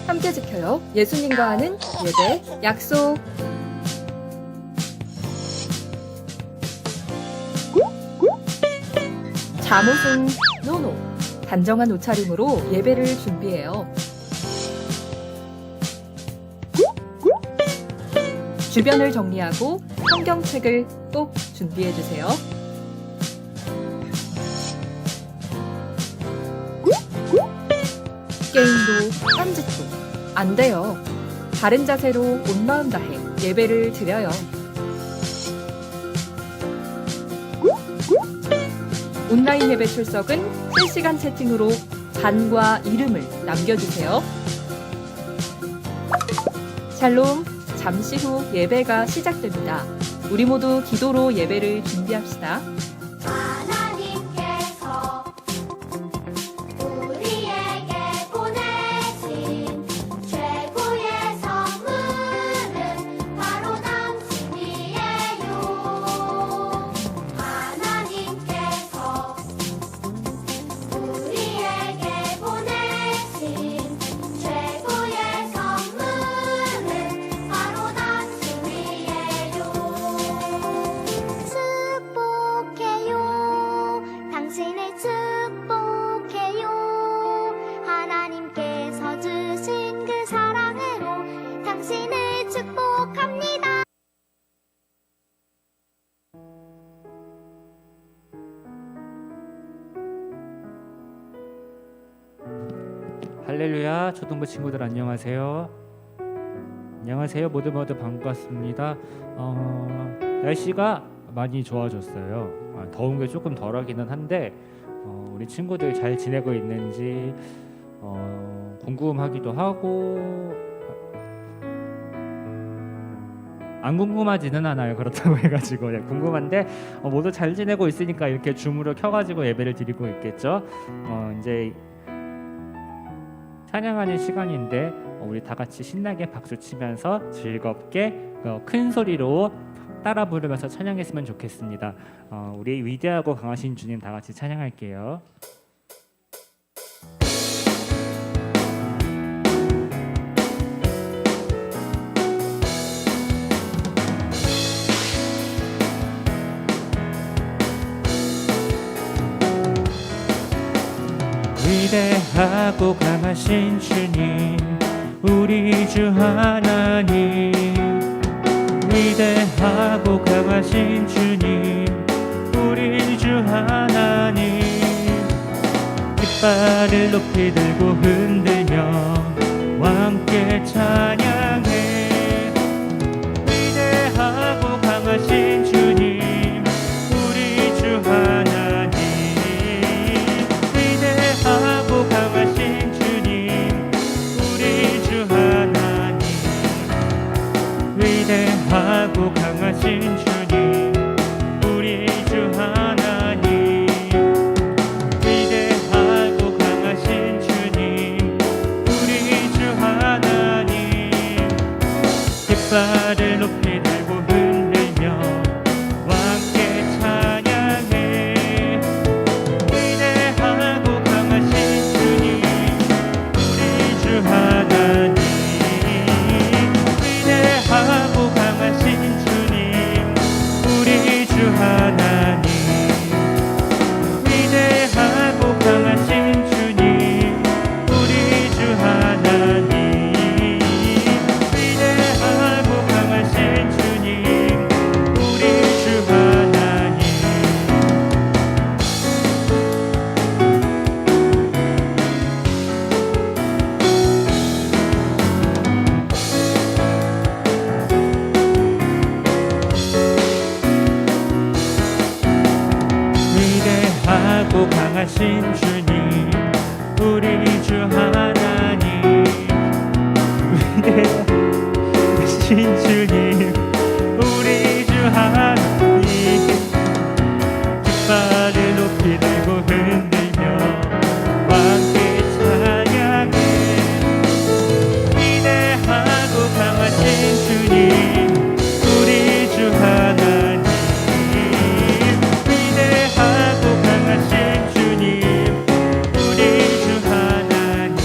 함께 지켜요. 예수님과 하는 예배 약속. 잠옷은 노노. 단정한 옷차림으로 예배를 준비해요. 주변을 정리하고 성경책을 꼭 준비해주세요. 게임도 딴짓도 안 돼요. 바른 자세로 온 마음 다해 예배를 드려요. 온라인 예배 출석은 실시간 채팅으로 잔과 이름을 남겨주세요. 샬롬, 잠시 후 예배가 시작됩니다. 우리 모두 기도로 예배를 준비합시다. 하나님께서 우리에게 보내신 최고의 선물은 바로 당신이에요. 하나님께서 우리에게 보내신 최고의 선물은 바로 당신이에요. 축복해요. 당신을 축복해요. 하나님께서 주신 그 사랑으로 당신을 축복합니다. 할렐루야. 초등부 친구들 안녕하세요. 안녕하세요. 모두 반갑습니다. 날씨가 많이 좋아졌어요. 더운 게 조금 덜하기는 한데 우리 친구들 잘 지내고 있는지 궁금하기도 하고 안 궁금하지는 않아요. 그렇다고 해가지고 궁금한데 모두 잘 지내고 있으니까 이렇게 줌으로 켜가지고 예배를 드리고 있겠죠. 이제 찬양하는 시간인데 우리 다 같이 신나게 박수 치면서 즐겁게 큰 소리로 따라 부르면서 찬양했으면 좋겠습니다. 우리 위대하고 강하신 주님 다 같이 찬양할게요. 위대하고 강하신 주님, 우리 주 하나님. 위대하고 강하신 주님, 우리 주 하나님. 깃발을 높이 들고 흔들며 함께 찬양해. 위대하고 강하신 주님, 우리 주 하나님. 위대하고 강하신 주님, 우리 주 하나님. 위대하고 강하신 주님, 우리 주 하나님. 위대하고 강하신 주님, 우리 주 하나님. 깃발을 높이 들고 흔들며 함께 찬양해. 위대하고 강하신 주님, 우리 주 하나님. 위대하고 강하신 주님, 우리 주 하나님. 위대하고 강하신 주님, 우리 주 하나님. 위대하고 강하신 주님, 우리 주 하나님. 위대하고 강하신 주님, 우리 주 하나님. 위대하신 주님, 우리 주 하나님. 깃발을 높이 들고 흔들며 함께 찬양해. 위대하고 강하신 주님, 우리 주 하나님. 위대하고 강하신 주님, 우리 주 하나님.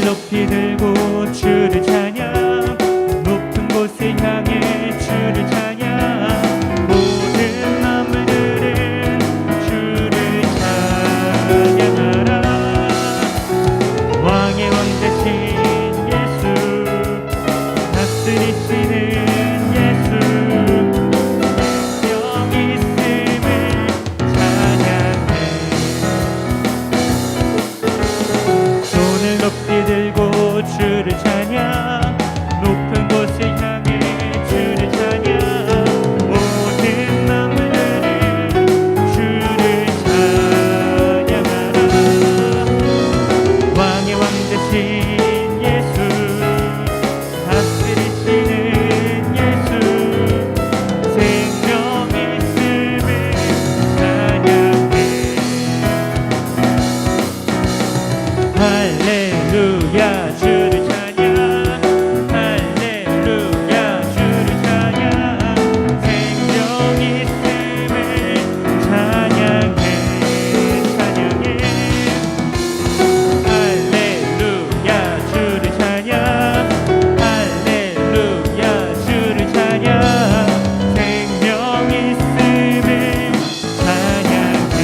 높이 들고 주를 찬양 높은 곳을 향해 주를 찬양 모든 만물들은 주를 찬양하라 왕의 왕 되신 예수 다스리시는 예수 영 있음을 찬양해 손을 높이 들고 주를 찬양 높은 곳을 향해 주를 찬양 모든 만물들은 주를 찬양하라 왕의 왕 되신 예수 다스리시는 예수 생명 있음을 찬양해 할렐루야 주를 찬양 할렐루야 주를 찬양 생명 있음을 찬양해 찬양해 할렐루야 주를 찬양 할렐루야 주를 찬양 생명 있음을 찬양해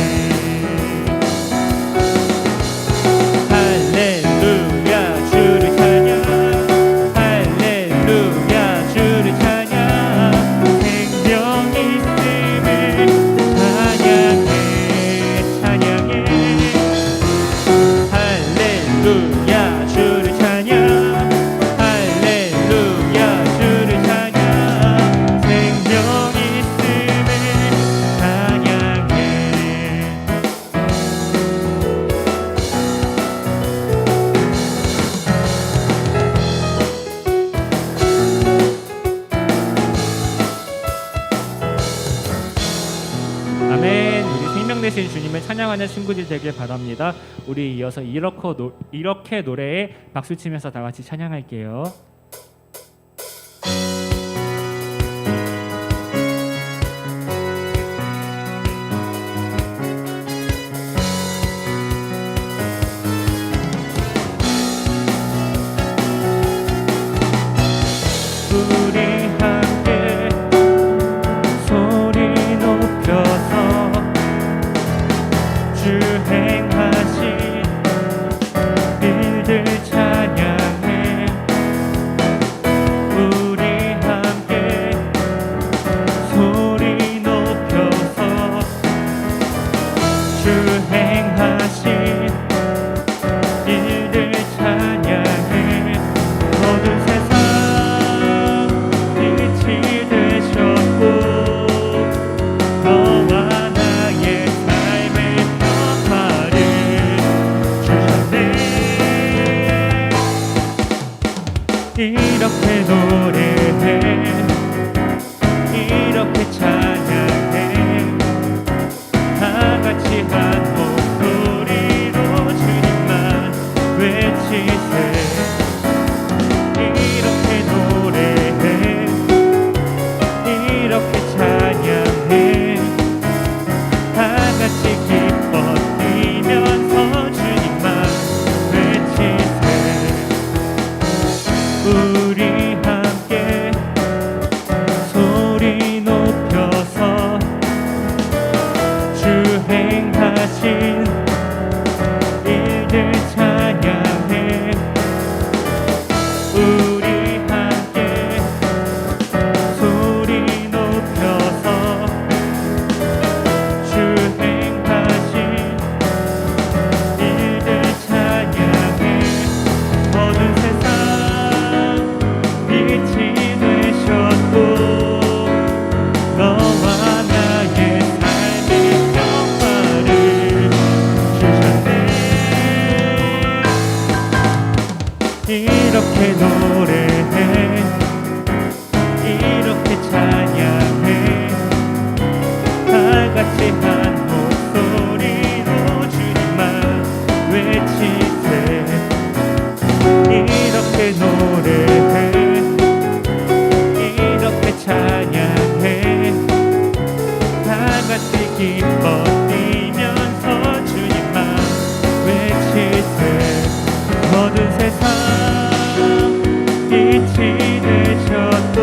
할렐루야 주를 찬양 할렐루야 주를 찬양 생명 있음을 찬양해 찬양해 할렐루야 주를 찬양 할렐루야 주를 찬양 생명 있음을 찬양해 아멘. 우리 생명 되신 주님을 찬양하는 친구들 되길 바랍니다. 우리 이어서 이렇게 노래에 박수 치면서 다 같이 찬양할게요. 우리 함께 소리 높여서 주 행하신 일들 찬양해 우리 함께 소리 높여서 주 행하신 일들 찬양해 모든 세상 빛이 되셨고 너와 나의 삶의 평화를 주셨네 이렇게 노래해 이렇게 찬양해 다 같이 한 목소리로 주님만 외치세 이렇게 노래해 이렇게 찬양해 다 같이 기뻐 뛰면서 주님만 외치세 우리 함께 소리 높여서 주 행하신 일들 찬양해 우리 함께 소리 높여서 주 행하신 일들 찬양해 모든 세상 빛이 되셨고 너와 나의 삶의 평화를 주셨네 이렇게 노래해 이렇게 찬양해 다 같이 한 목소리로 주님만 외치세 이렇게 노래해 이렇게 찬양해 다 같이 기뻐 뛰면서 주님만 외치세 모든 어두운 세상 빛이 되셨고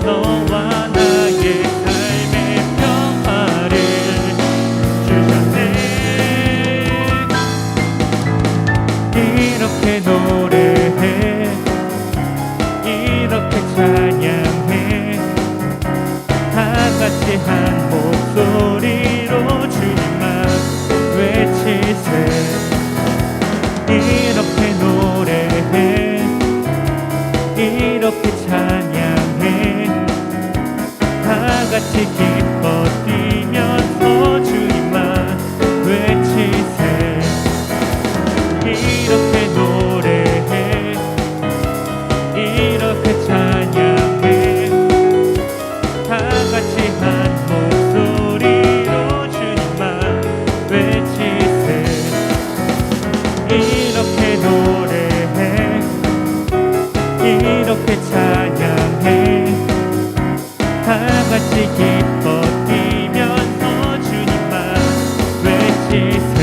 너와 나의 삶의 평화를 주셨네. 이렇게 노래해 이렇게 찬양해 다같이 한 목소리로 주님만 외치세. 이렇게 노래해 이렇게 찬양해 다같이 기뻐 뛰면서 주님만 외치세. 이렇게 노래해 이렇게 찬양해 다같이 한 목소리로 주님만 외치세. 이렇게 노래해 이렇게 찬양해 다같이 기뻐 뛰면서 주님만 외치세.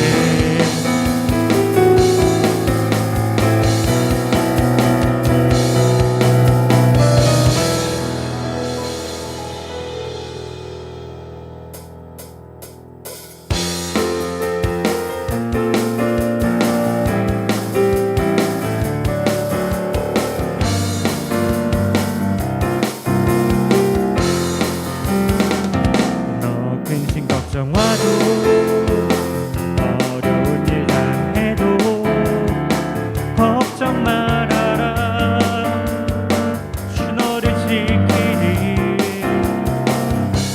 너 근심 걱정 와도 어려운 일 당해도 걱정 말아라. 주 너를 지키리.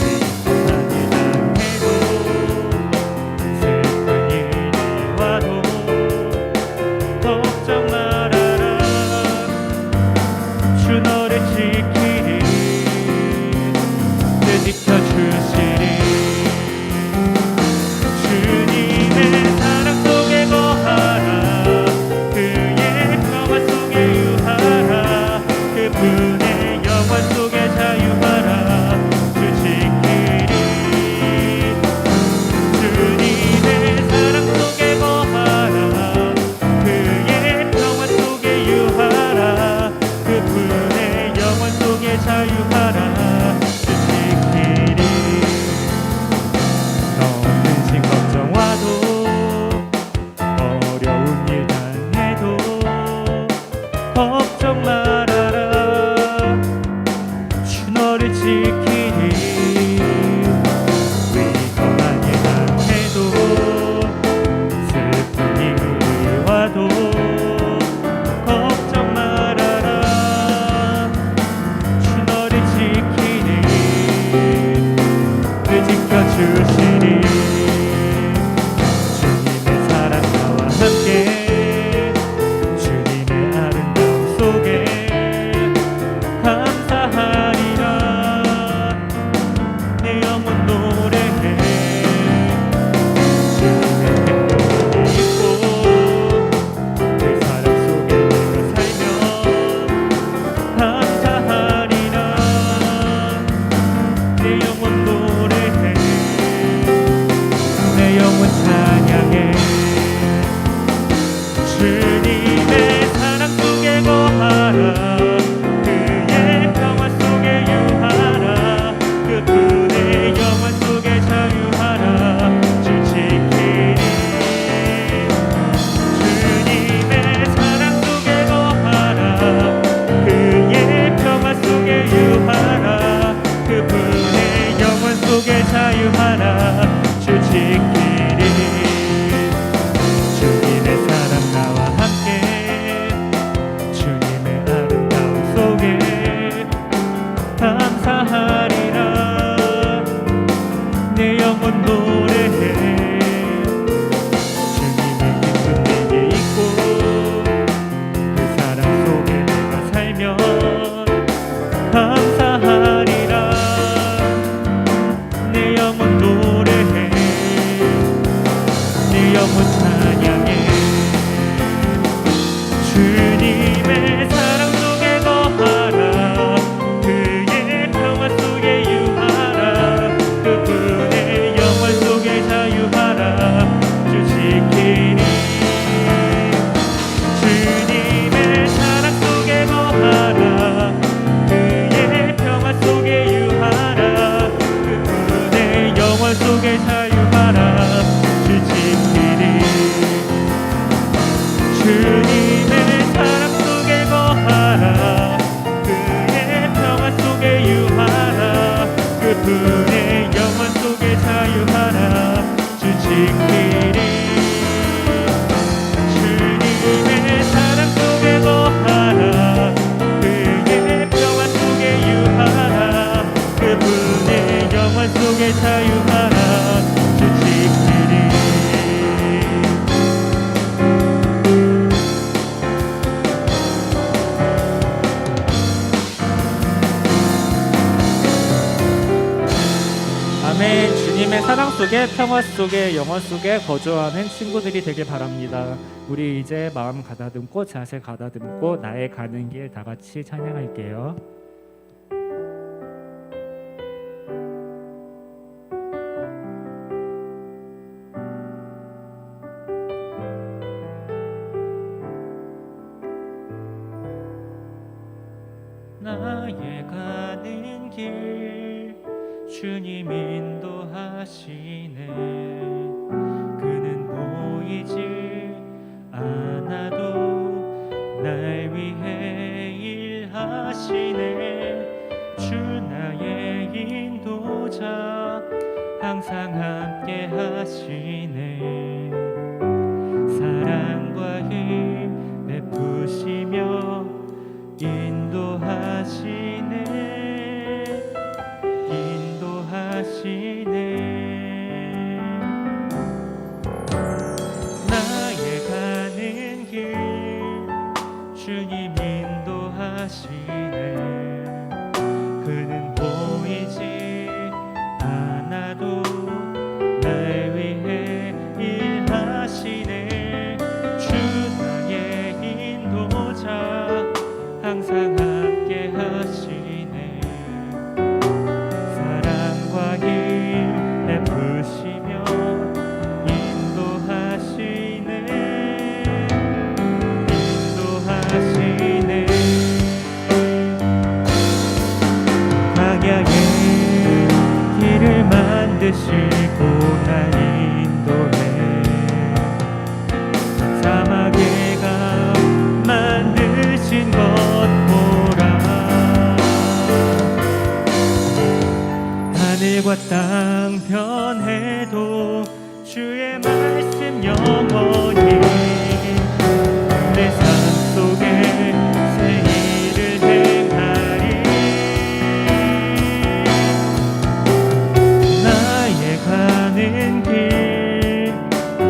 위험한 일 당해도 슬픈 일이 와도 걱정 말아라. 주 너를 지키리. 늘 지켜주시리. 주님의 사랑 속에 거하라. 그의 평화 속에 유하라. 그분의 영원 속에 자유하라. 주 지키리. 주님의 사랑 속에 거하라. 그의 평화 속에 유하라. 그분의 영원 속에 자유하라. 주 지키리. 너 근심 걱정 와도 어려운 일 당해도 걱정 말아라. 주 너를 지키리. 위험한 일 당해도 슬픈 일이 와도 걱정 말아라. 주 너를 지키리. 늘 지켜주시리. 주님의 사랑 나와 함께 주님의 아름다움 속에 감사하리라. 내 영혼 노래해 주님의 행복을 입고 그 사랑 속에 내가 살면 감사하리라. 내 영혼 노래해 내 영혼 찬양해. 주님의 사랑 속에 거하라. 그의 평화 속에 유하라. 그분의 영원 속에 자유하라. 주 지키리. 주님의 사랑 속에 거하라. 그의 평화 속에 유하라. 그분의 영원 속에 자유하라. 주 지키리. 주님의 사랑 나와 함께 주님의 아름다움 주님의 사랑 속에 거하라. 그의 평화 속에 유하라. 그분의 영원 속에 자유하라. 주 지키리. 주님의 사랑 속에 거하라. 그의 평화 속에 유하라. 그분의 영원 속에 자유하라. 주 지키리. 아멘. 주님의 사랑 속에 평화 속에 영원 속에 거주하는 친구들이 되길 바랍니다. 우리 이제 마음 가다듬고 자세 가다듬고 나의 가는 길 다 같이 찬양할게요. 나의 가는 길 주님 인도하시네. 그는 보이지 않아도 날 위해 일하시네. 주 나의 인도자 항상 함께 하시네. 사랑과 힘 베푸시며 인도하시네. 나의 가는 길 주님 인도하시네. 그는 보이지 않아도 날 위해 일하시네. 주 나의 인도자 항상 함께 하시네. 사랑과 힘 베푸시며 인도하시네. 광야의 길을 만드시고 날 인도해. 사막의 강 만드신 것 보라. 하늘과 땅 변해도 주의 말씀 영원히. 내 삶 속에 새 일을 행하리. 나의 가는 길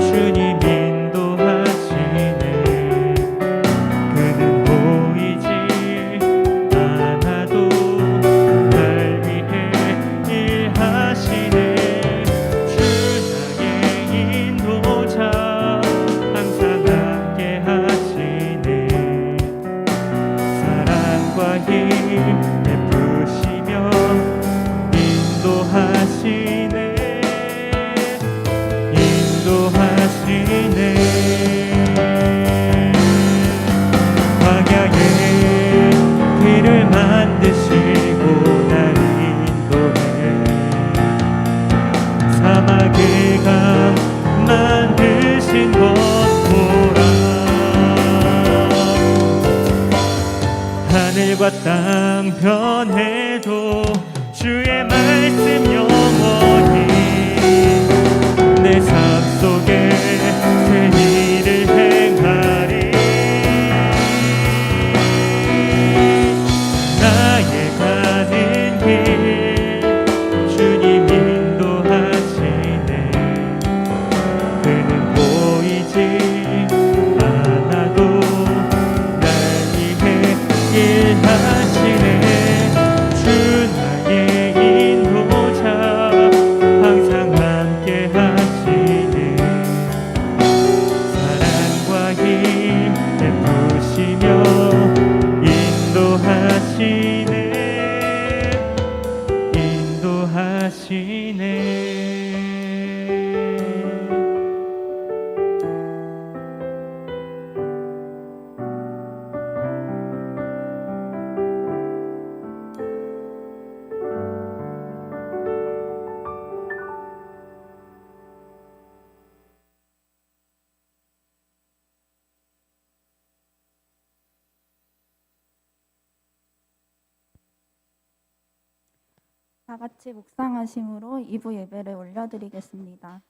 주님 인도하시네. 그는 보이지 않아도 날 위해 일하시네. 주 나의 인도자 항상 함께 하시네. 사랑과 힘 베푸시며 인도하시네. 광야의 길을 만드시고 날 인도해. 사막의 강 만드신 것 보라. 하늘과 땅 변해도 주의 말씀 영원히. 내 삶 속에 새 일을 행하리. 나의 가는 길 주님 인도하시네. 그는 보이지 않아도 날 위해 일하시네. 주 나의 인도자 다 같이 묵상하심으로 2부 예배를 올려드리겠습니다.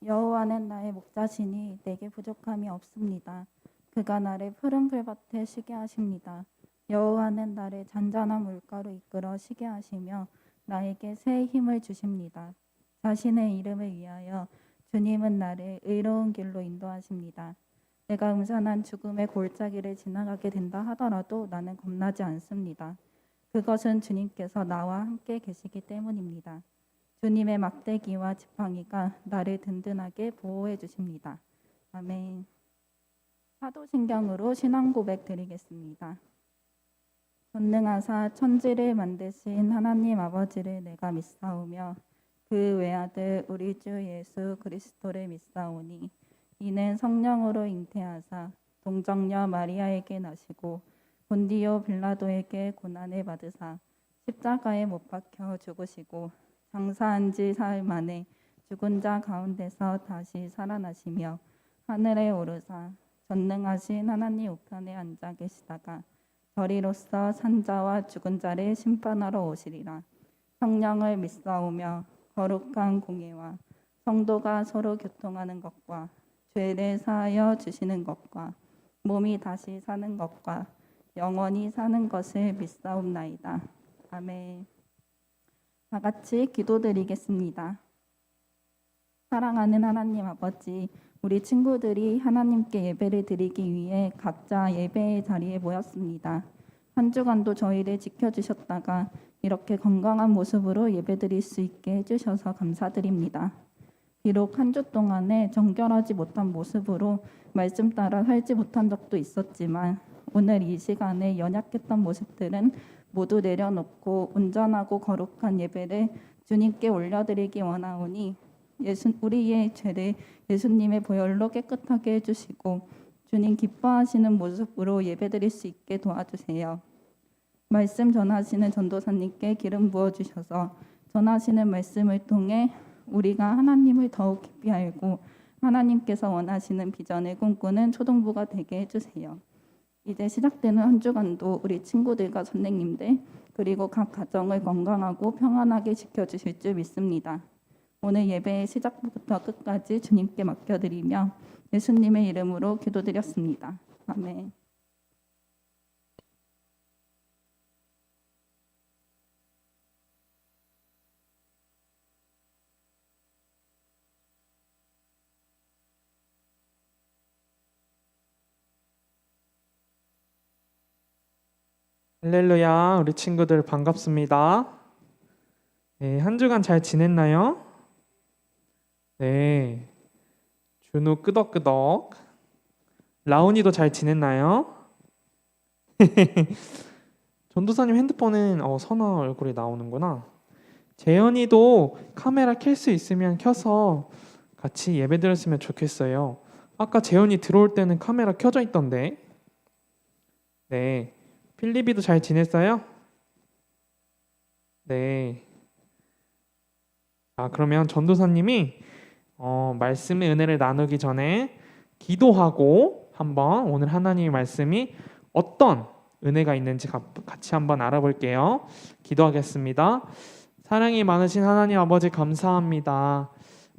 여호와는 나의 목자시니 내게 부족함이 없습니다. 그가 나를 푸른 풀밭에 쉬게 하십니다. 여호와는 나를 잔잔한 물가로 이끌어 쉬게 하시며 나에게 새 힘을 주십니다. 자신의 이름을 위하여 주님은 나를 의로운 길로 인도하십니다. 내가 음산한 죽음의 골짜기를 지나가게 된다 하더라도 나는 겁나지 않습니다. 그것은 주님께서 나와 함께 계시기 때문입니다. 주님의 막대기와 지팡이가 나를 든든하게 보호해 주십니다. 아멘. 사도신경으로 신앙 고백 드리겠습니다. 전능하사 천지를 만드신 하나님 아버지를 내가 믿사오며 그 외아들 우리 주 예수 그리스도를 믿사오니 이는 성령으로 잉태하사 동정녀 마리아에게 나시고 본디오 빌라도에게 고난을 받으사 십자가에 못 박혀 죽으시고 장사한 지 사흘 만에 죽은 자 가운데서 다시 살아나시며 하늘에 오르사 전능하신 하나님 우편에 앉아 계시다가 저리로서 산자와 죽은 자를 심판하러 오시리라. 성령을 믿사오며 거룩한 공예와 성도가 서로 교통하는 것과 죄를 사하여 주시는 것과 몸이 다시 사는 것과 영원히 사는 것을 믿사옵나이다. 아멘. 다 같이 기도드리겠습니다. 사랑하는 하나님 아버지, 우리 친구들이 하나님께 예배를 드리기 위해 각자 예배의 자리에 모였습니다. 한 주간도 저희를 지켜주셨다가 이렇게 건강한 모습으로 예배드릴 수 있게 해주셔서 감사드립니다. 비록 한 주 동안에 정결하지 못한 모습으로 말씀 따라 살지 못한 적도 있었지만 오늘 이 시간에 연약했던 모습들은 모두 내려놓고 온전하고 거룩한 예배를 주님께 올려드리기 원하오니 우리의 죄를 예수님의 보혈로 깨끗하게 해주시고 주님 기뻐하시는 모습으로 예배드릴 수 있게 도와주세요. 말씀 전하시는 전도사님께 기름 부어주셔서 전하시는 말씀을 통해 우리가 하나님을 더욱 깊이 알고 하나님께서 원하시는 비전을 꿈꾸는 초동부가 되게 해주세요. 이제 시작되는 한 주간도 우리 친구들과 선생님들 그리고 각 가정을 건강하고 평안하게 지켜주실 줄 믿습니다. 오늘 예배의 시작부터 끝까지 주님께 맡겨드리며 예수님의 이름으로 기도드렸습니다. 아멘. 할렐루야, 우리 친구들 반갑습니다. 네, 한 주간 잘 지냈나요? 네, 준우 끄덕끄덕. 라온이도 잘 지냈나요? 전도사님 핸드폰은 선아 얼굴이 나오는구나. 재현이도 카메라 켤 수 있으면 켜서 같이 예배 드렸으면 좋겠어요. 아까 재현이 들어올 때는 카메라 켜져 있던데. 네, 필리비도 잘 지냈어요? 네. 그러면 전도사님이 말씀의 은혜를 나누기 전에 기도하고 한번 오늘 하나님의 말씀이 어떤 은혜가 있는지 같이 한번 알아볼게요. 기도하겠습니다. 사랑이 많으신 하나님 아버지 감사합니다.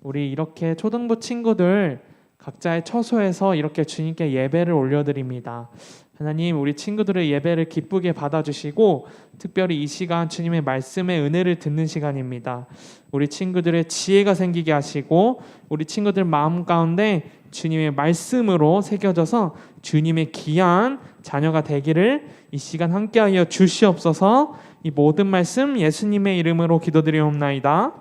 우리 이렇게 초등부 친구들 각자의 처소에서 이렇게 주님께 예배를 올려드립니다. 하나님, 우리 친구들의 예배를 기쁘게 받아주시고 특별히 이 시간 주님의 말씀의 은혜를 듣는 시간입니다. 우리 친구들의 지혜가 생기게 하시고 우리 친구들 마음 가운데 주님의 말씀으로 새겨져서 주님의 귀한 자녀가 되기를 이 시간 함께하여 주시옵소서. 이 모든 말씀 예수님의 이름으로 기도드리옵나이다.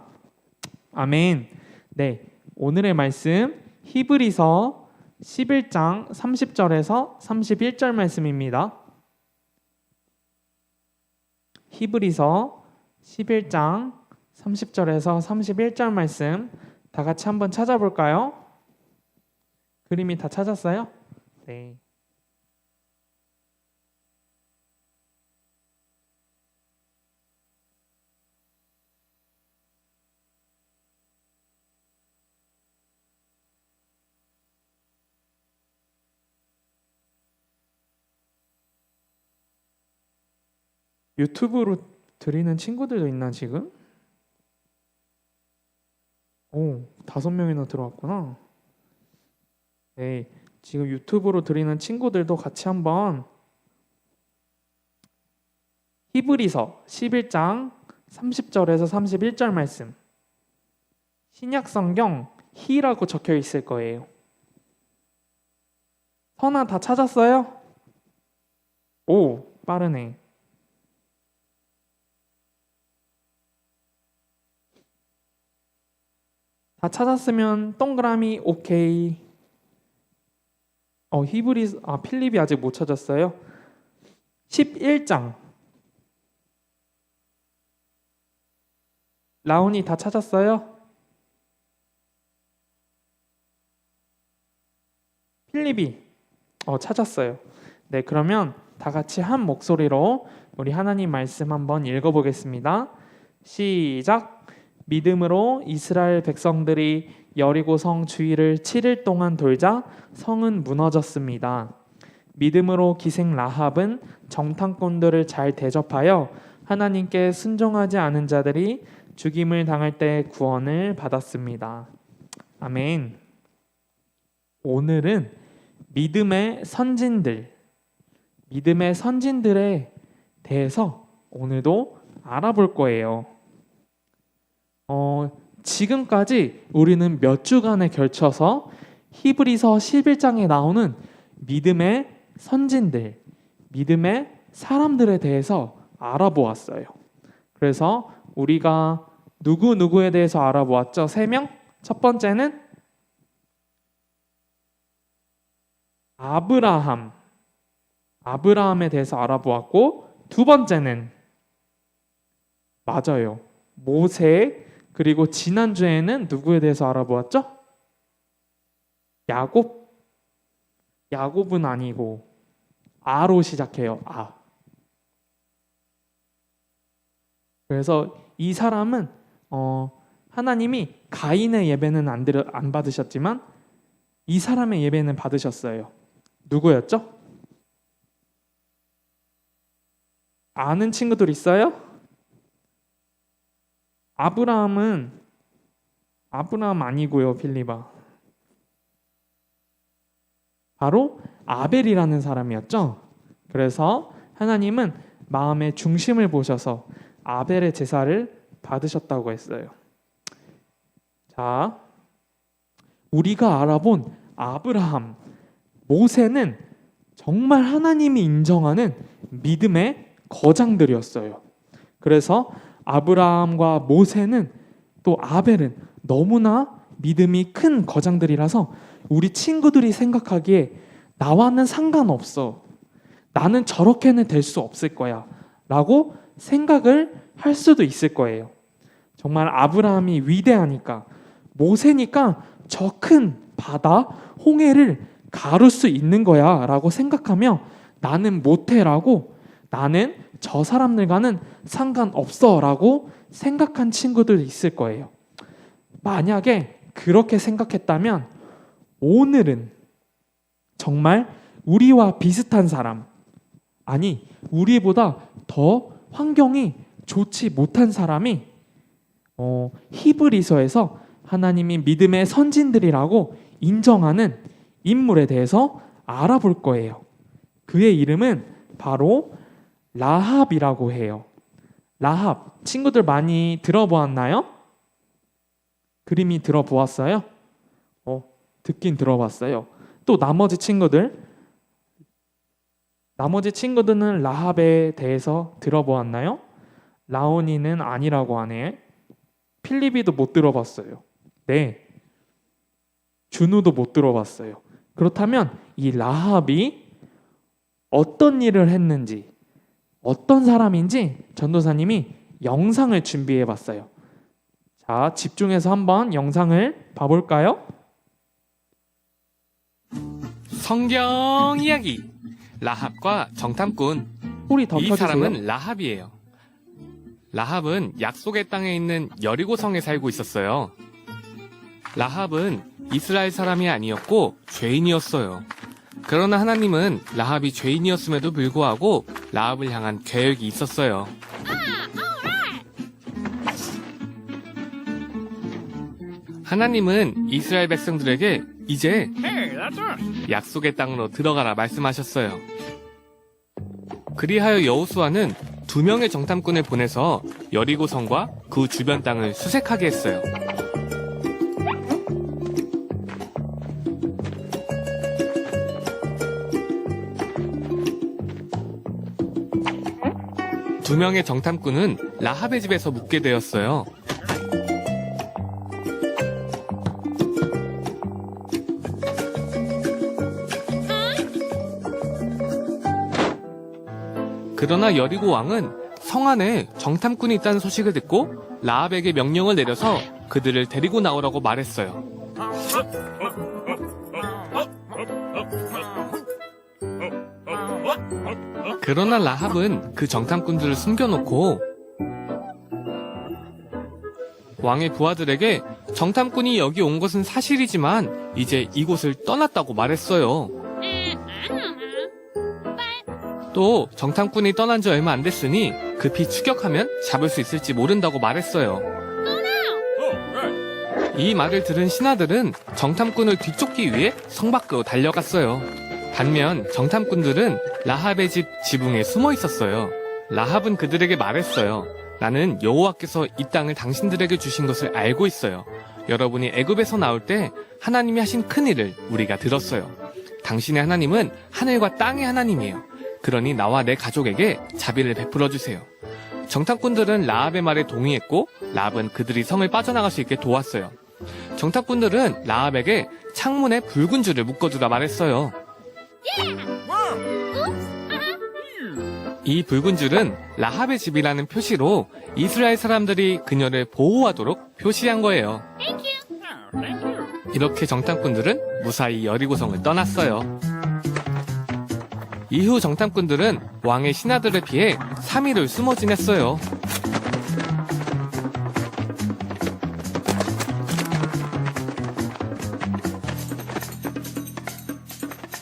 아멘. 네, 오늘의 말씀 히브리서 11장 30절에서 31절 말씀입니다. 히브리서 11장 30절에서 31절 말씀 다 같이 한번 찾아볼까요? 그림이 다 찾았어요? 네. 유튜브로 드리는 친구들도 있나 지금? 오, 5명이나 들어왔구나. 네, 지금 유튜브로 드리는 친구들도 같이 한번 히브리서 11장 30절에서 31절 말씀, 신약 성경 히라고 적혀 있을 거예요. 선아 다 찾았어요? 오, 빠르네. 다 찾았으면 동그라미 오케이. 필립이 아직 못 찾았어요. 11장. 라온이 다 찾았어요? 필립이 찾았어요. 네, 그러면 다 같이 한 목소리로 우리 하나님 말씀 한번 읽어보겠습니다. 시작. 믿음으로 이스라엘 백성들이 여리고 성 주위를 7일 동안 돌자 성은 무너졌습니다. 믿음으로 기생 라합은 정탐꾼들을 잘 대접하여 하나님께 순종하지 않은 자들이 죽임을 당할 때 구원을 받았습니다. 아멘. 오늘은 믿음의 선진들에 대해서 오늘도 알아볼 거예요. 지금까지 우리는 몇 주간에 걸쳐서 히브리서 11장에 나오는 믿음의 선진들, 믿음의 사람들에 대해서 알아보았어요. 그래서 우리가 누구에 대해서 알아보았죠? 3명? 첫 번째는 아브라함에 대해서 알아보았고, 두 번째는 맞아요, 모세. 그리고 지난주에는 누구에 대해서 알아보았죠? 야곱은 아니고 아로 시작해요. 그래서 이 사람은 하나님이 가인의 예배는 안 받으셨지만 이 사람의 예배는 받으셨어요. 누구였죠? 아는 친구들 있어요? 아브라함 아니고요, 필리바. 바로 아벨이라는 사람이었죠. 그래서 하나님은 마음의 중심을 보셔서 아벨의 제사를 받으셨다고 했어요. 자, 우리가 알아본 아브라함, 모세는 정말 하나님이 인정하는 믿음의 거장들이었어요. 그래서 아브라함과 모세는 또 아벨은 너무나 믿음이 큰 거장들이라서 우리 친구들이 생각하기에 나와는 상관없어, 나는 저렇게는 될 수 없을 거야 라고 생각을 할 수도 있을 거예요. 정말 아브라함이 위대하니까, 모세니까 저 큰 바다, 홍해를 가를 수 있는 거야 라고 생각하며 나는 못해 라고, 나는 저 사람들과는 상관없어 라고 생각한 친구들이 있을 거예요. 만약에 그렇게 생각했다면 오늘은 정말 우리와 비슷한 사람, 아니 우리보다 더 환경이 좋지 못한 사람이 히브리서에서 하나님이 믿음의 선진들이라고 인정하는 인물에 대해서 알아볼 거예요. 그의 이름은 바로 라합이라고 해요. 라합, 친구들 많이 들어보았나요? 그림이 들어보았어요? 듣긴 들어봤어요. 또 나머지 친구들은 라합에 대해서 들어보았나요? 라온이는 아니라고 하네. 필리비도 못 들어봤어요. 네, 준우도 못 들어봤어요. 그렇다면 이 라합이 어떤 일을 했는지, 어떤 사람인지 전도사님이 영상을 준비해 봤어요. 자, 집중해서 한번 영상을 봐볼까요? 성경 이야기. 라합과 정탐꾼. 소리 더 이 켜주세요. 사람은 라합이에요. 라합은 약속의 땅에 있는 여리고성에 살고 있었어요. 라합은 이스라엘 사람이 아니었고 죄인이었어요. 그러나 하나님은 라합이 죄인이었음에도 불구하고 라합을 향한 계획이 있었어요. 하나님은 이스라엘 백성들에게 이제 약속의 땅으로 들어가라 말씀하셨어요. 그리하여 여호수아는 2명의 정탐꾼을 보내서 여리고성과 그 주변 땅을 수색하게 했어요. 두 명의 정탐꾼은 라합의 집에서 묵게 되었어요. 그러나 여리고 왕은 성 안에 정탐꾼이 있다는 소식을 듣고 라합에게 명령을 내려서 그들을 데리고 나오라고 말했어요. 그러나 라합은 그 정탐꾼들을 숨겨놓고 왕의 부하들에게 정탐꾼이 여기 온 것은 사실이지만 이제 이곳을 떠났다고 말했어요. 또 정탐꾼이 떠난 지 얼마 안 됐으니 급히 추격하면 잡을 수 있을지 모른다고 말했어요. 이 말을 들은 신하들은 정탐꾼을 뒤쫓기 위해 성 밖으로 달려갔어요. 반면 정탐꾼들은 라합의 집 지붕에 숨어 있었어요. 라합은 그들에게 말했어요. 나는 여호와께서 이 땅을 당신들에게 주신 것을 알고 있어요. 여러분이 애굽에서 나올 때 하나님이 하신 큰 일을 우리가 들었어요. 당신의 하나님은 하늘과 땅의 하나님이에요. 그러니 나와 내 가족에게 자비를 베풀어 주세요. 정탐꾼들은 라합의 말에 동의했고 라합은 그들이 성을 빠져나갈 수 있게 도왔어요. 정탐꾼들은 라합에게 창문에 붉은 줄을 묶어두라 말했어요. 이 붉은 줄은 라합의 집이라는 표시로 이스라엘 사람들이 그녀를 보호하도록 표시한 거예요. 이렇게 정탐꾼들은 무사히 여리고성을 떠났어요. 이후 정탐꾼들은 왕의 신하들을 피해 3일을 숨어 지냈어요.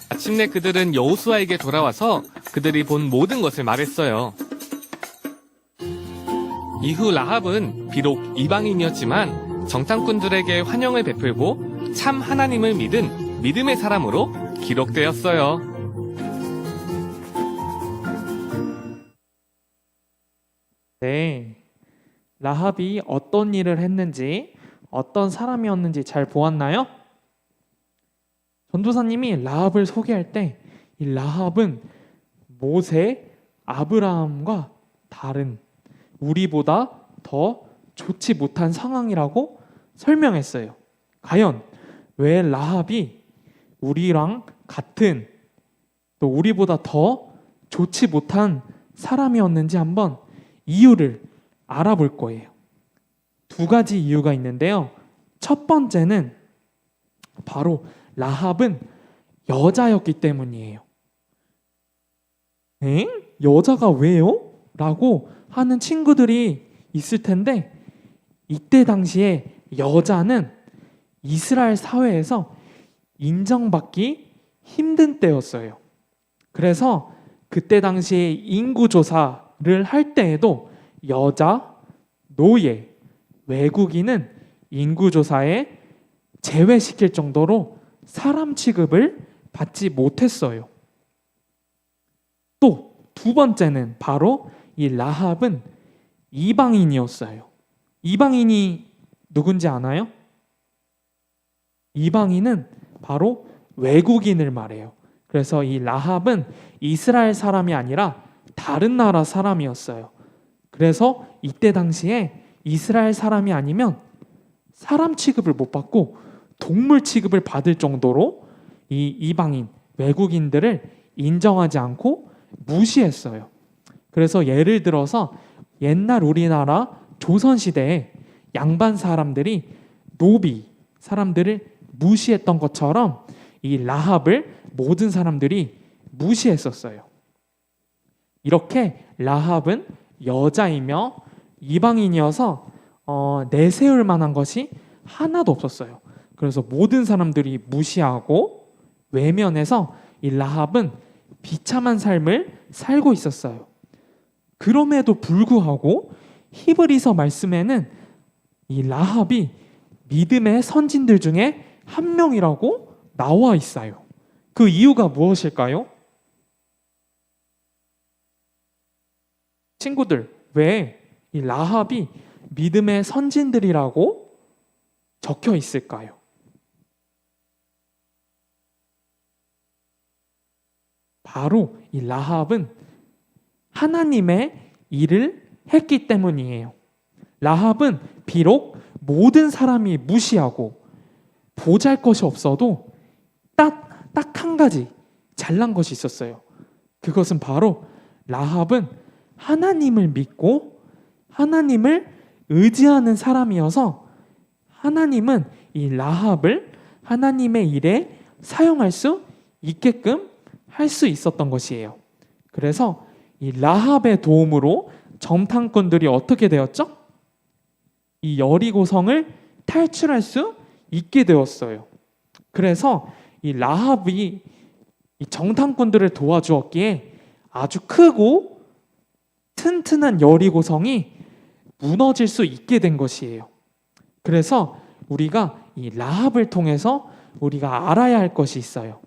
마침내 그들은 여호수아에게 돌아와서 그들이 본 모든 것을 말했어요. 이후 라합은 비록 이방인이었지만 정탐꾼들에게 환영을 베풀고 참 하나님을 믿은 믿음의 사람으로 기록되었어요. 네, 라합이 어떤 일을 했는지, 어떤 사람이었는지 잘 보았나요? 전도사님이 라합을 소개할 때 이 라합은 모세, 아브라함과 다른 우리보다 더 좋지 못한 상황이라고 설명했어요. 과연 왜 라합이 우리랑 같은 또 우리보다 더 좋지 못한 사람이었는지 한번 이유를 알아볼 거예요. 2가지 이유가 있는데요. 첫 번째는 바로 라합은 여자였기 때문이에요. 여자가 왜요? 라고 하는 친구들이 있을 텐데 이때 당시에 여자는 이스라엘 사회에서 인정받기 힘든 때였어요. 그래서 그때 당시에 인구조사를 할 때에도 여자, 노예, 외국인은 인구조사에 제외시킬 정도로 사람 취급을 받지 못했어요. 또 2번째는 바로 이 라합은 이방인이었어요. 이방인이 누군지 아나요? 이방인은 바로 외국인을 말해요. 그래서 이 라합은 이스라엘 사람이 아니라 다른 나라 사람이었어요. 그래서 이때 당시에 이스라엘 사람이 아니면 사람 취급을 못 받고 동물 취급을 받을 정도로 이 이방인, 외국인들을 인정하지 않고 무시했어요. 그래서 예를 들어서 옛날 우리나라 조선시대에 양반 사람들이 노비 사람들을 무시했던 것처럼 이 라합을 모든 사람들이 무시했었어요. 이렇게 라합은 여자이며 이방인이어서 내세울 만한 것이 하나도 없었어요. 그래서 모든 사람들이 무시하고 외면해서 이 라합은 비참한 삶을 살고 있었어요. 그럼에도 불구하고 히브리서 말씀에는 이 라합이 믿음의 선진들 중에 한 명이라고 나와 있어요. 그 이유가 무엇일까요? 친구들, 왜 이 라합이 믿음의 선진들이라고 적혀 있을까요? 바로 이 라합은 하나님의 일을 했기 때문이에요. 라합은 비록 모든 사람이 무시하고 보잘것이 없어도 딱 한 가지 잘난 것이 있었어요. 그것은 바로 라합은 하나님을 믿고 하나님을 의지하는 사람이어서 하나님은 이 라합을 하나님의 일에 사용할 수 있게끔 할 수 있었던 것이에요. 그래서 이 라합의 도움으로 정탐꾼들이 어떻게 되었죠? 이 여리고성을 탈출할 수 있게 되었어요. 그래서 이 라합이 이 정탐꾼들을 도와주었기에 아주 크고 튼튼한 여리고성이 무너질 수 있게 된 것이에요. 그래서 우리가 이 라합을 통해서 우리가 알아야 할 것이 있어요.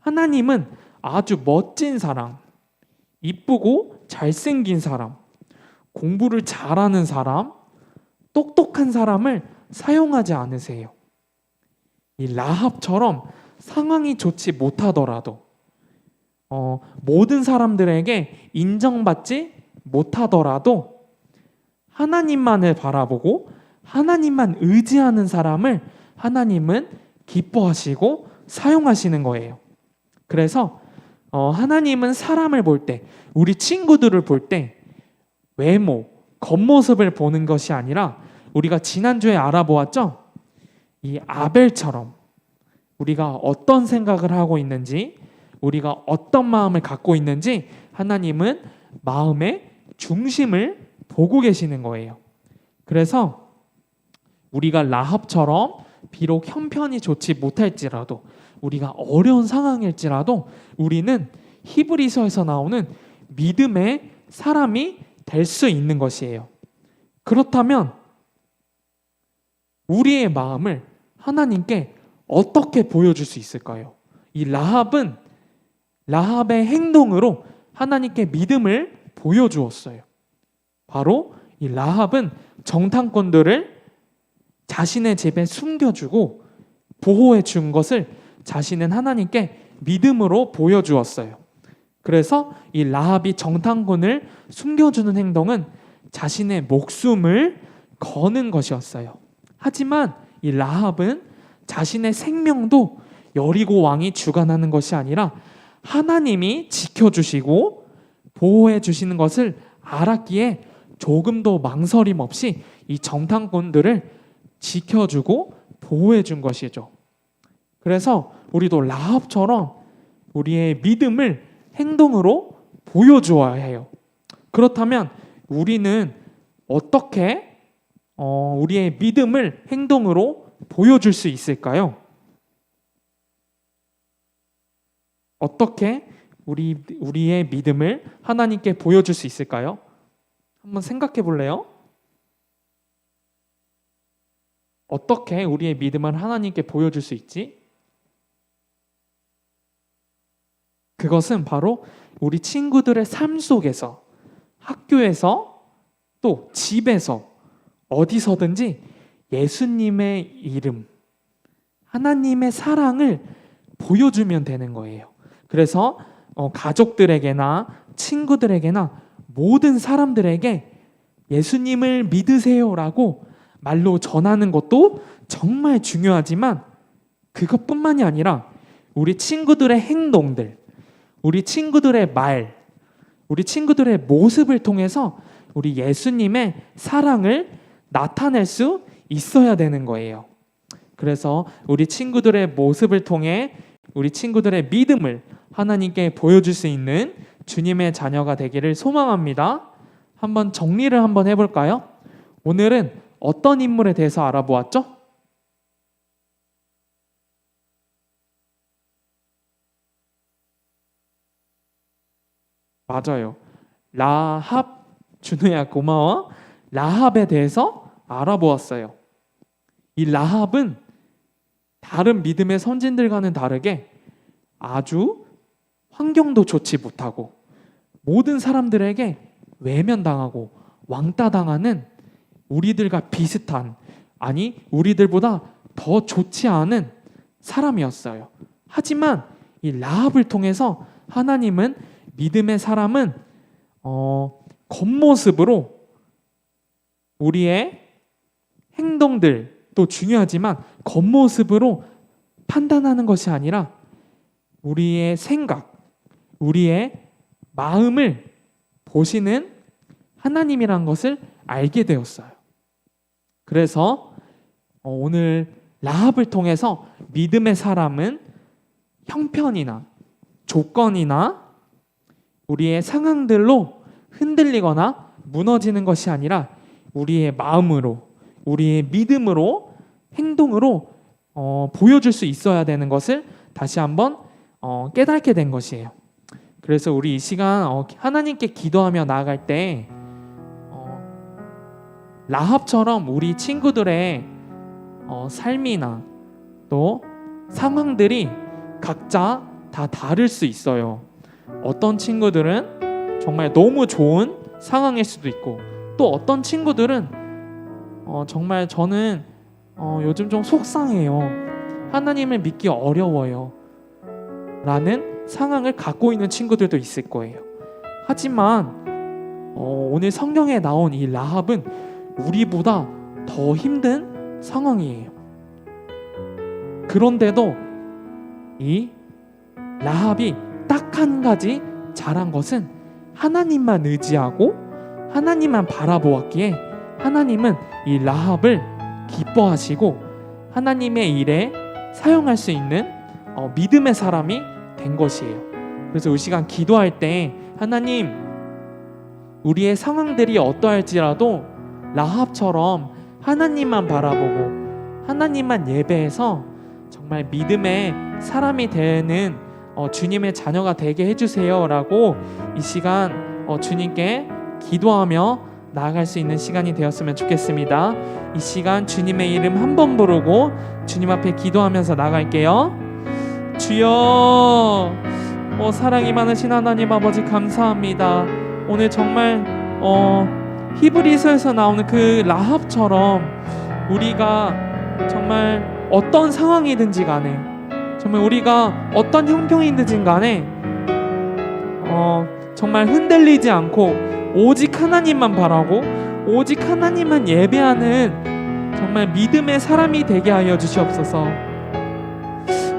하나님은 아주 멋진 사람, 이쁘고 잘생긴 사람, 공부를 잘하는 사람, 똑똑한 사람을 사용하지 않으세요. 이 라합처럼 상황이 좋지 못하더라도 모든 사람들에게 인정받지 못하더라도 하나님만을 바라보고 하나님만 의지하는 사람을 하나님은 기뻐하시고 사용하시는 거예요. 그래서 하나님은 사람을 볼 때, 우리 친구들을 볼 때 외모, 겉모습을 보는 것이 아니라 우리가 지난주에 알아보았죠? 이 아벨처럼 우리가 어떤 생각을 하고 있는지, 우리가 어떤 마음을 갖고 있는지 하나님은 마음의 중심을 보고 계시는 거예요. 그래서 우리가 라합처럼 비록 형편이 좋지 못할지라도, 우리가 어려운 상황일지라도 우리는 히브리서에서 나오는 믿음의 사람이 될 수 있는 것이에요. 그렇다면 우리의 마음을 하나님께 어떻게 보여줄 수 있을까요? 이 라합의 행동으로 하나님께 믿음을 보여주었어요. 바로 이 라합은 정탐꾼들을 자신의 집에 숨겨주고 보호해 준 것을 자신은 하나님께 믿음으로 보여주었어요. 그래서 이 라합이 정탐꾼을 숨겨주는 행동은 자신의 목숨을 거는 것이었어요. 하지만 이 라합은 자신의 생명도 여리고 왕이 주관하는 것이 아니라 하나님이 지켜주시고 보호해 주시는 것을 알았기에 조금도 망설임 없이 이 정탐꾼들을 지켜주고 보호해 준 것이죠. 그래서 우리도 라합처럼 우리의 믿음을 행동으로 보여주어야 해요. 그렇다면 우리는 어떻게 우리의 믿음을 행동으로 보여줄 수 있을까요? 어떻게 우리의 믿음을 하나님께 보여줄 수 있을까요? 한번 생각해 볼래요? 어떻게 우리의 믿음을 하나님께 보여줄 수 있지? 그것은 바로 우리 친구들의 삶 속에서, 학교에서, 또 집에서, 어디서든지 예수님의 이름, 하나님의 사랑을 보여주면 되는 거예요. 그래서 가족들에게나 친구들에게나 모든 사람들에게 예수님을 믿으세요라고 말로 전하는 것도 정말 중요하지만 그것뿐만이 아니라 우리 친구들의 행동들, 우리 친구들의 말, 우리 친구들의 모습을 통해서 우리 예수님의 사랑을 나타낼 수 있어야 되는 거예요. 그래서 우리 친구들의 모습을 통해 우리 친구들의 믿음을 하나님께 보여줄 수 있는 주님의 자녀가 되기를 소망합니다. 한번 정리를 한번 해볼까요? 오늘은 어떤 인물에 대해서 알아보았죠? 맞아요. 라합, 준우야 고마워. 라합에 대해서 알아보았어요. 이 라합은 다른 믿음의 선진들과는 다르게 아주 환경도 좋지 못하고 모든 사람들에게 외면당하고 왕따당하는 우리들과 비슷한, 아니 우리들보다 더 좋지 않은 사람이었어요. 하지만 이 라합을 통해서 하나님은 믿음의 사람은 겉모습으로 우리의 행동들도 중요하지만 겉모습으로 판단하는 것이 아니라 우리의 생각, 우리의 마음을 보시는 하나님이란 것을 알게 되었어요. 그래서 오늘 라합을 통해서 믿음의 사람은 형편이나 조건이나 우리의 상황들로 흔들리거나 무너지는 것이 아니라 우리의 마음으로, 우리의 믿음으로, 행동으로 보여줄 수 있어야 되는 것을 다시 한번 깨닫게 된 것이에요. 그래서 우리 이 시간 하나님께 기도하며 나아갈 때 라합처럼 우리 친구들의 삶이나 또 상황들이 각자 다 다를 수 있어요. 어떤 친구들은 정말 너무 좋은 상황일 수도 있고, 또 어떤 친구들은 정말 저는 요즘 좀 속상해요, 하나님을 믿기 어려워요 라는 상황을 갖고 있는 친구들도 있을 거예요. 하지만 오늘 성경에 나온 이 라합은 우리보다 더 힘든 상황이에요. 그런데도 이 라합이 딱 한 가지 잘한 것은 하나님만 의지하고 하나님만 바라보았기에 하나님은 이 라합을 기뻐하시고 하나님의 일에 사용할 수 있는 믿음의 사람이 된 것이에요. 그래서 이 시간 기도할 때 하나님, 우리의 상황들이 어떠할지라도 라합처럼 하나님만 바라보고 하나님만 예배해서 정말 믿음의 사람이 되는 주님의 자녀가 되게 해주세요 라고 이 시간 주님께 기도하며 나아갈 수 있는 시간이 되었으면 좋겠습니다. 이 시간 주님의 이름 한 번 부르고 주님 앞에 기도하면서 나갈게요. 주여, 사랑이 많으신 하나님 아버지 감사합니다. 오늘 정말 히브리서에서 나오는 그 라합처럼 우리가 정말 어떤 상황이든지 간에, 정말 우리가 어떤 형편이든지 간에 정말 흔들리지 않고 오직 하나님만 바라고 오직 하나님만 예배하는 정말 믿음의 사람이 되게 하여 주시옵소서.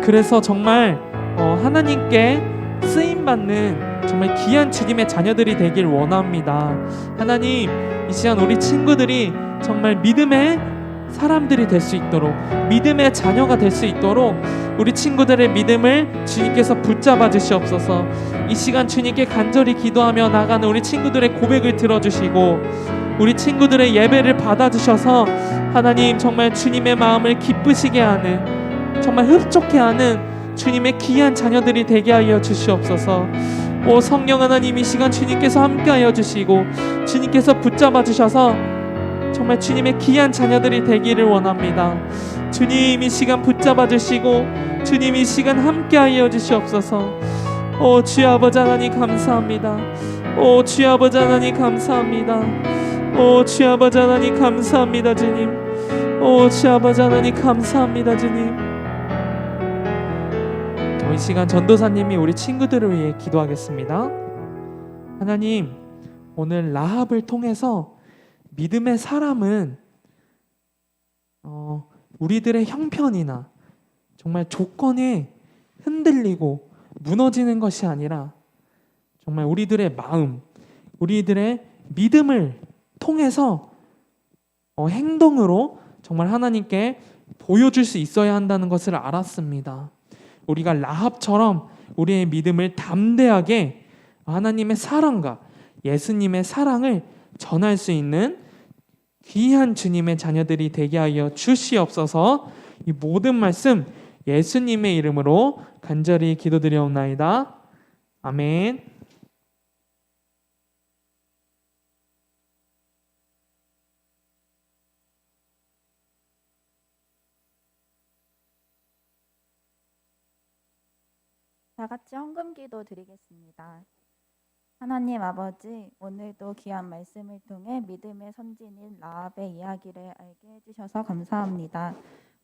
그래서 정말 하나님께 쓰임받는 정말 귀한 주님의 자녀들이 되길 원합니다. 하나님, 이 시간 우리 친구들이 정말 믿음의 사람들이 될 수 있도록, 믿음의 자녀가 될 수 있도록 우리 친구들의 믿음을 주님께서 붙잡아 주시옵소서. 이 시간 주님께 간절히 기도하며 나가는 우리 친구들의 고백을 들어주시고 우리 친구들의 예배를 받아주셔서 하나님 정말 주님의 마음을 기쁘시게 하는, 정말 흡족해 하는 주님의 귀한 자녀들이 되게 하여 주시옵소서. 오 성령 하나님, 이 시간 주님께서 함께하여 주시고 주님께서 붙잡아 주셔서 정말 주님의 귀한 자녀들이 되기를 원합니다. 주님, 이 시간 붙잡아 주시고 주님 이 시간 함께하여 주시옵소서. 오 주여 아버지 하나님 감사합니다. 오 주여 아버지 하나님 감사합니다. 오 주여 아버지 하나님 감사합니다 주님. 오 주여 아버지 하나님 감사합니다 주님. 이 시간 전도사님이 우리 친구들을 위해 기도하겠습니다. 하나님, 오늘 라합을 통해서 믿음의 사람은 우리들의 형편이나 정말 조건에 흔들리고 무너지는 것이 아니라 정말 우리들의 마음, 우리들의 믿음을 통해서 행동으로 정말 하나님께 보여줄 수 있어야 한다는 것을 알았습니다. 우리가 라합처럼 우리의 믿음을 담대하게 하나님의 사랑과 예수님의 사랑을 전할 수 있는 귀한 주님의 자녀들이 되게 하여 주시옵소서. 이 모든 말씀 예수님의 이름으로 간절히 기도드리옵나이다. 아멘. 다 같이 헌금기도 드리겠습니다. 하나님 아버지, 오늘도 귀한 말씀을 통해 믿음의 선진인 라합의 이야기를 알게 해주셔서 감사합니다.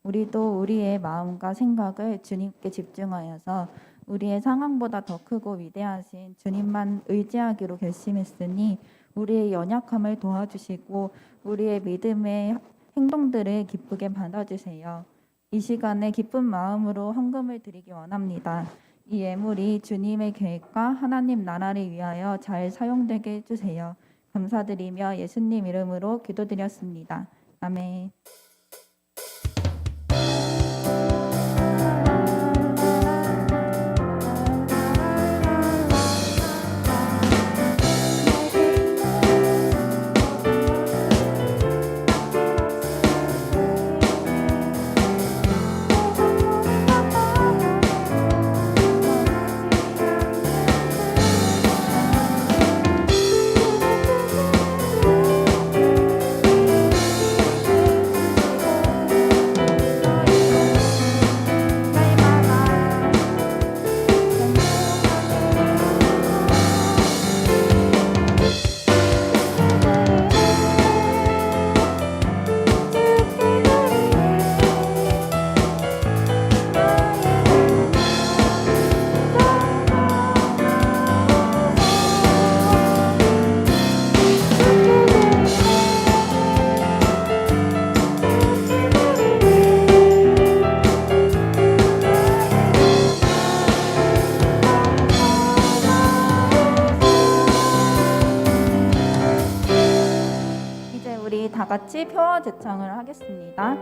우리도 우리의 마음과 생각을 주님께 집중하여서 우리의 상황보다 더 크고 위대하신 주님만 의지하기로 결심했으니 우리의 연약함을 도와주시고 우리의 믿음의 행동들을 기쁘게 받아주세요. 이 시간에 기쁜 마음으로 헌금을 드리기 원합니다. 이 예물이 주님의 계획과 하나님 나라를 위하여 잘 사용되게 해주세요. 감사드리며 예수님 이름으로 기도드렸습니다. 아멘. 이제 우리 다 같이 표어 제창을 하겠습니다.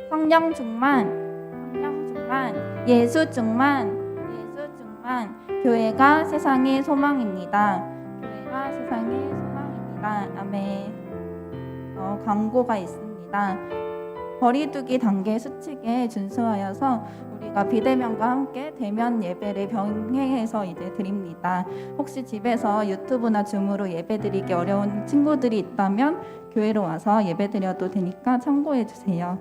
성령 충만, 성령 충만, 예수 충만, 예수 충만. 교회가 세상의 소망입니다. 교회가 세상의 소망입니다. 아멘. 광고가 있습니다. 거리두기 단계 수칙에 준수하여서 우리가 비대면과 함께 대면 예배를 병행해서 이제 드립니다. 혹시 집에서 유튜브나 줌으로 예배드리기 어려운 친구들이 있다면 교회로 와서 예배드려도 되니까 참고해 주세요.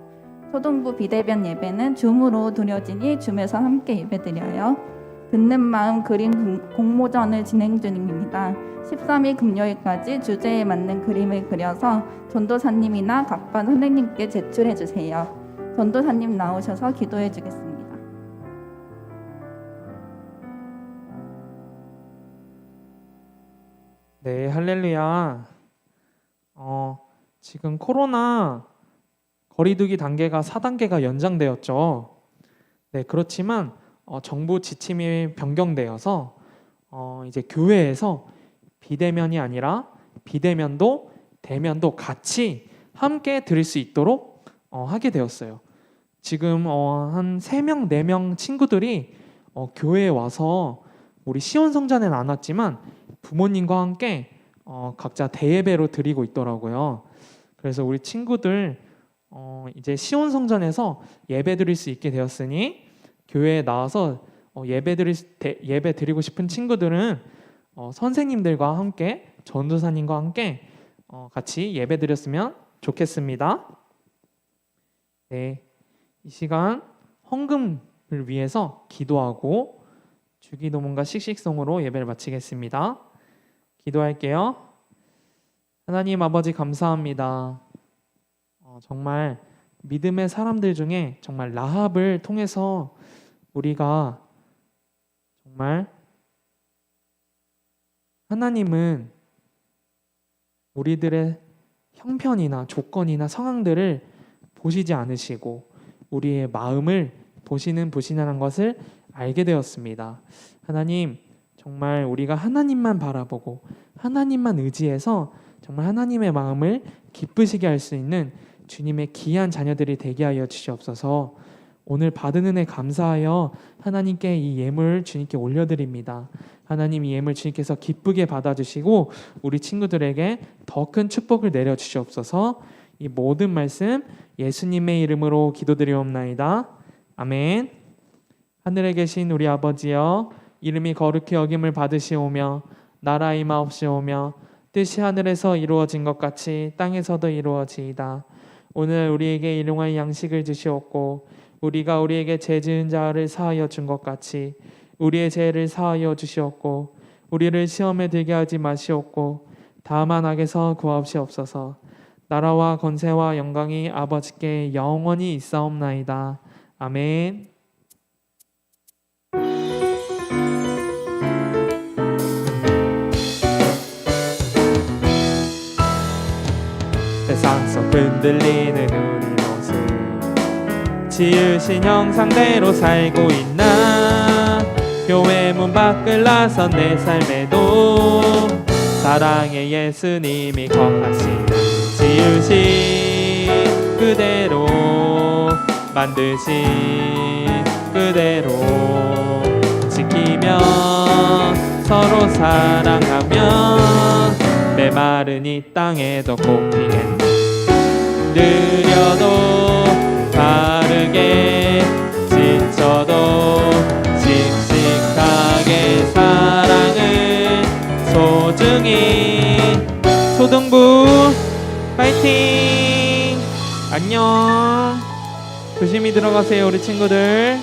초등부 비대면 예배는 줌으로 드려지니 줌에서 함께 예배드려요. 듣는 마음 그림 공모전을 진행 중입니다. 13일 금요일까지 주제에 맞는 그림을 그려서 전도사님이나 각반 선생님께 제출해 주세요. 전도사님 나오셔서 기도해 주겠습니다. 네, 할렐루야. 지금 코로나 거리두기 단계가 4단계가 연장되었죠. 네, 그렇지만 정부 지침이 변경되어서 이제 교회에서 비대면이 아니라 비대면도 대면도 같이 함께 드릴 수 있도록 하게 되었어요. 지금 한 3명, 4명 친구들이 교회에 와서 우리 시온성전에는 안 왔지만 부모님과 함께 각자 대예배로 드리고 있더라고요. 그래서 우리 친구들 이제 시온성전에서 예배 드릴 수 있게 되었으니 교회에 나와서 예배 드리고 싶은 친구들은 선생님들과 함께 전도사님과 함께 같이 예배 드렸으면 좋겠습니다. 네, 이 시간 헌금을 위해서 기도하고 주기도문과 씩씩송으로 예배를 마치겠습니다. 기도할게요. 하나님 아버지 감사합니다. 정말 믿음의 사람들 중에 정말 라합을 통해서 우리가 정말 하나님은 우리들의 형편이나 조건이나 상황들을 보시지 않으시고 우리의 마음을 보시는 것을 알게 되었습니다. 하나님, 정말 우리가 하나님만 바라보고 하나님만 의지해서 정말 하나님의 마음을 기쁘시게 할 수 있는 주님의 귀한 자녀들이 되게 하여 주시옵소서. 오늘 받은 은혜 감사하여 하나님께 이 예물 주님께 올려드립니다. 하나님 이 예물 주님께서 기쁘게 받아주시고 우리 친구들에게 더 큰 축복을 내려주시옵소서. 이 모든 말씀 예수님의 이름으로 기도드리옵나이다. 아멘. 하늘에 계신 우리 아버지여, 이름이 거룩히 여김을 받으시오며 나라 임하옵시오며 뜻이 하늘에서 이루어진 것 같이 땅에서도 이루어지이다. 오늘 우리에게 일용할 양식을 주시옵고 우리가 우리에게 죄 지은 자를 사하여 준 것 같이 우리의 죄를 사하여 주시옵고 우리를 시험에 들게 하지 마시옵고 다만 악에서 구하옵시옵소서. 나라와 권세와 영광이 아버지께 영원히 있사옵나이다. 아멘. 세상 속 흔들리는 우리 모습 지으신 형상대로 살고 있나? 교회 문 밖을 나선 내 삶에도 사랑의 예수님이 거하시는 지으신 그대로 만드신 그대로 지키며 서로 사랑하며 메마른 이 땅에도 꽃피겠네. 느려도 바르게 지쳐도 씩씩하게 사랑을 소중히 초등부 파이팅. 안녕. 조심히 들어가세요 우리 친구들.